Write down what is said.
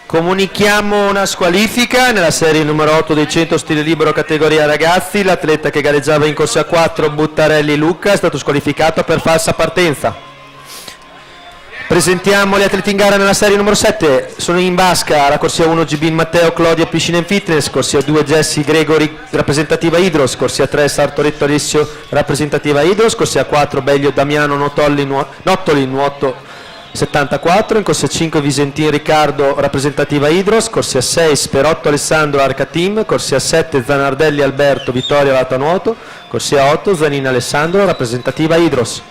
Comunichiamo una squalifica nella serie numero 8 dei 100 stile libero categoria ragazzi. L'atleta che gareggiava in corsia 4, Buttarelli Luca, è stato squalificato per falsa partenza. Presentiamo gli atleti in gara nella serie numero 7. Sono in basca la corsia 1 Gibin Matteo Claudia Piscina Fitness, corsia 2 Jesse Gregori rappresentativa Idros, corsia 3 Sartoretto Alessio rappresentativa Idros, corsia 4 Beglio Damiano Nottoli Nuoto 74, in corsia 5 Visentin Riccardo rappresentativa Idros, corsia 6 Sperotto Alessandro Arca Team, corsia 7 Zanardelli Alberto Vittoria Lata Nuoto, corsia 8 Zanina Alessandro rappresentativa Idros.